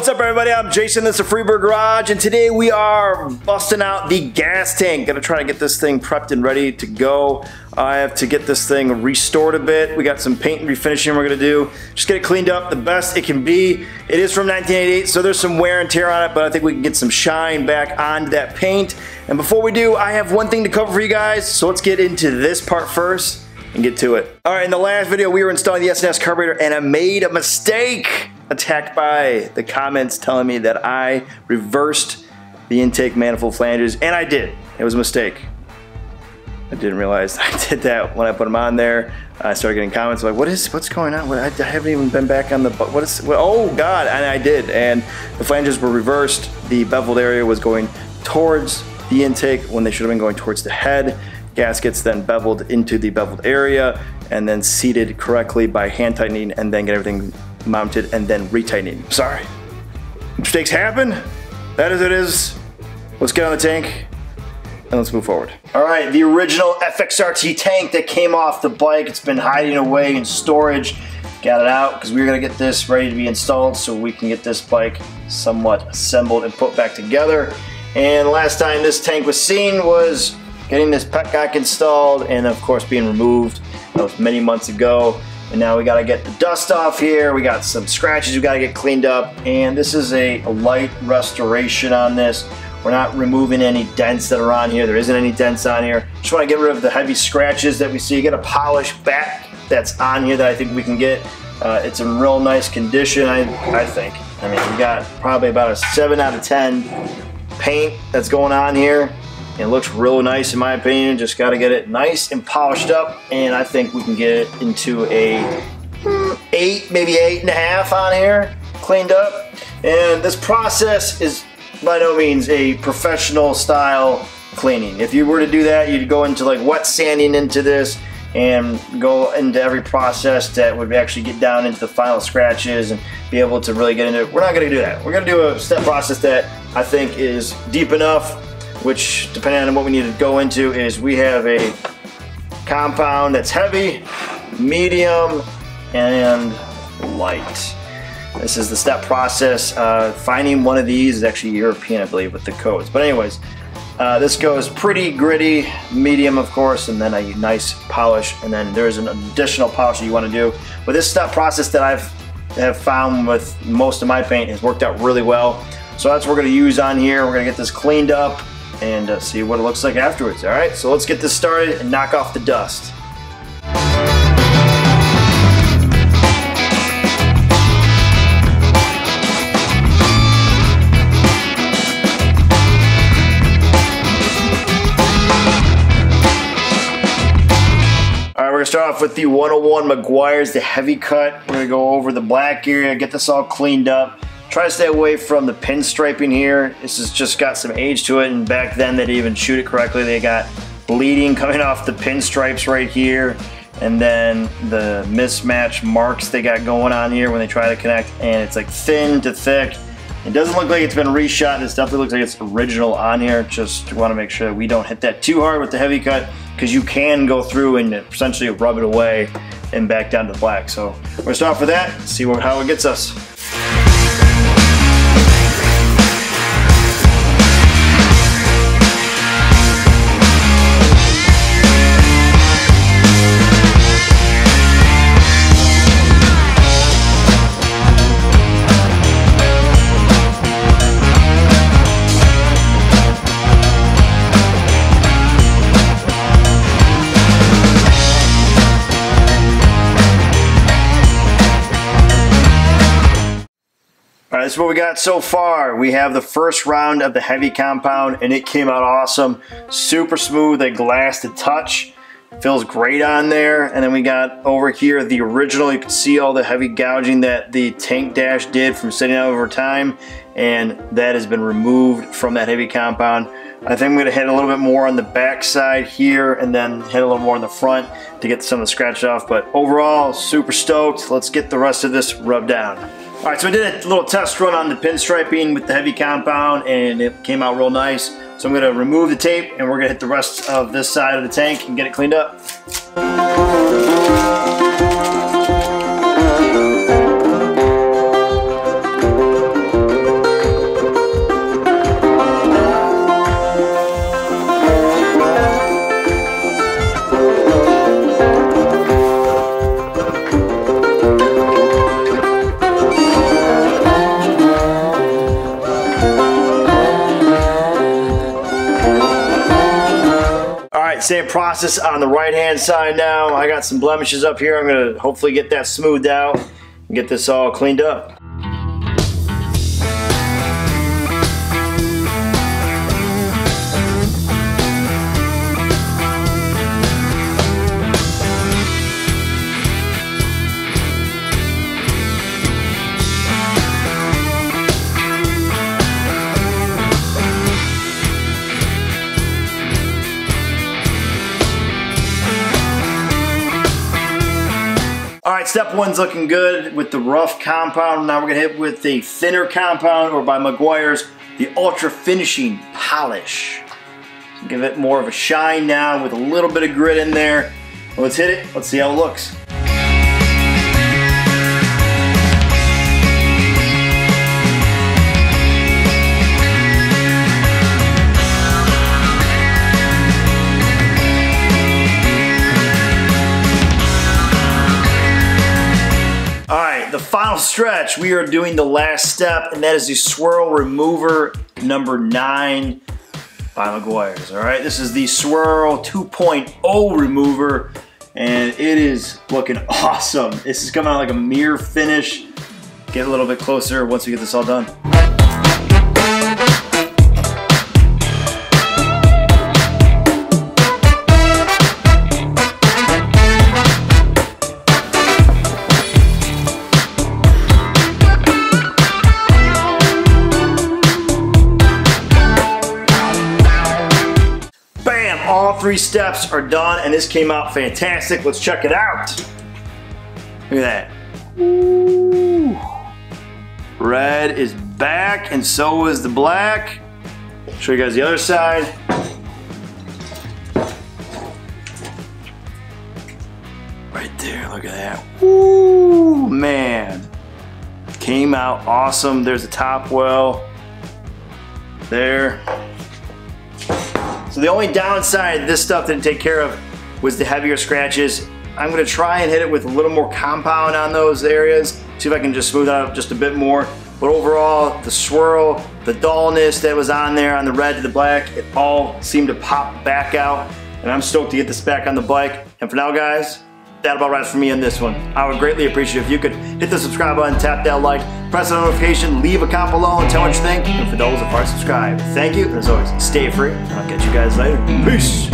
What's up, everybody? I'm Jason, this is Freebird Garage, and today we are busting out the gas tank. Gonna try to get this thing prepped and ready to go. I have to get this thing restored a bit. We got some paint and refinishing we're gonna do. Just get it cleaned up the best it can be. It is from 1988, so there's some wear and tear on it, but I think we can get some shine back onto that paint. And before we do, I have one thing to cover for you guys, so let's get into this part first and get to it. All right, in the last video, we were installing the S&S carburetor, and I made a mistake. Attacked by the comments telling me that I reversed the intake manifold flanges, and I did. It was a mistake. I didn't realize I did that when I put them on there. I started getting comments like, what's going on? I haven't even been back on the, oh God, and I did. And the flanges were reversed. The beveled area was going towards the intake when they should have been going towards the head. Gaskets then beveled into the beveled area and then seated correctly by hand tightening and then get everything mounted and then retightening. Sorry. Mistakes happen. That is it is. Let's get on the tank and let's move forward. All right, the original FXRT tank that came off the bike. It's been hiding away in storage. Got it out because we were gonna get this ready to be installed so we can get this bike somewhat assembled and put back together. And last time this tank was seen was getting this petcock installed and of course being removed. That was many months ago. And now we gotta get the dust off here. We got some scratches we gotta get cleaned up. And this is a light restoration on this. We're not removing any dents that are on here. There isn't any dents on here. Just wanna get rid of the heavy scratches that we see. Get a polished back that's on here that I think we can get. It's in real nice condition, I think. I mean, we got probably about a 7 out of 10 paint that's going on here. It looks real nice in my opinion. Just got to get it nice and polished up, and I think we can get it into a 8, maybe 8.5 on here, cleaned up. And this process is by no means a professional style cleaning. If you were to do that, you'd go into like wet sanding into this and go into every process that would actually get down into the final scratches and be able to really get into it. We're not going to do that. We're going to do a step process that I think is deep enough, which depending on what we need to go into is we have a compound that's heavy, medium, and light. This is the step process. Finding one of these is actually European, I believe, with the codes. But anyways, this goes pretty gritty, medium of course, and then a nice polish, and then there's an additional polish that you want to do. But this step process that have found with most of my paint has worked out really well. So that's what we're going to use on here. We're going to get this cleaned up and see what it looks like afterwards. All right, so let's get this started and knock off the dust. All right, we're gonna start off with the 101 Meguiar's, the heavy cut. We're gonna go over the black area, get this all cleaned up. Try to stay away from the pinstriping here. This has just got some age to it, and back then they didn't even shoot it correctly. They got bleeding coming off the pinstripes right here, and then the mismatch marks they got going on here when they try to connect, and it's like thin to thick. It doesn't look like it's been reshot. This definitely looks like it's original on here. Just want to make sure that we don't hit that too hard with the heavy cut, because you can go through and essentially rub it away and back down to the black. So we're gonna start off with that, see how it gets us. All right, this is what we got so far. We have the first round of the heavy compound, and it came out awesome. Super smooth, a glass to touch. Feels great on there. And then we got over here the original. You can see all the heavy gouging that the tank dash did from sitting out over time, and that has been removed from that heavy compound. I think I'm gonna hit a little bit more on the back side here and then hit a little more on the front to get some of the scratch off. But overall, super stoked. Let's get the rest of this rubbed down. All right, so we did a little test run on the pinstriping with the heavy compound, and it came out real nice. So I'm gonna remove the tape, and we're gonna hit the rest of this side of the tank and get it cleaned up. right, same process on the right-hand side now. I got some blemishes up here. I'm gonna hopefully get that smoothed out and get this all cleaned up. All right, step one's looking good with the rough compound. Now we're gonna hit with the thinner compound, or by Meguiar's, the ultra finishing polish. Give it more of a shine now with a little bit of grit in there. Let's hit it, let's see how it looks. The final stretch, we are doing the last step, and that is the swirl remover number 9 by Meguiar's. All right, this is the swirl 2.0 remover, and it is looking awesome. This is coming out like a mirror finish. Get a little bit closer once we get this all done. All 3 steps are done, and this came out fantastic. Let's check it out. Look at that. Ooh. Red is back, and so is the black. Show you guys the other side. Right there, look at that. Ooh, man. Came out awesome. There's the top well. There. So the only downside this stuff didn't take care of was the heavier scratches. I'm gonna try and hit it with a little more compound on those areas, see if I can just smooth out just a bit more. But overall, the swirl, the dullness that was on there on the red to the black, it all seemed to pop back out. And I'm stoked to get this back on the bike. And for now, guys, that about wraps for me on this one. I would greatly appreciate if you could hit the subscribe button, tap that like, press the notification, leave a comment below and tell what you think. And for those that are subscribed, thank you. And as always, stay free, and I'll catch you guys later. Peace.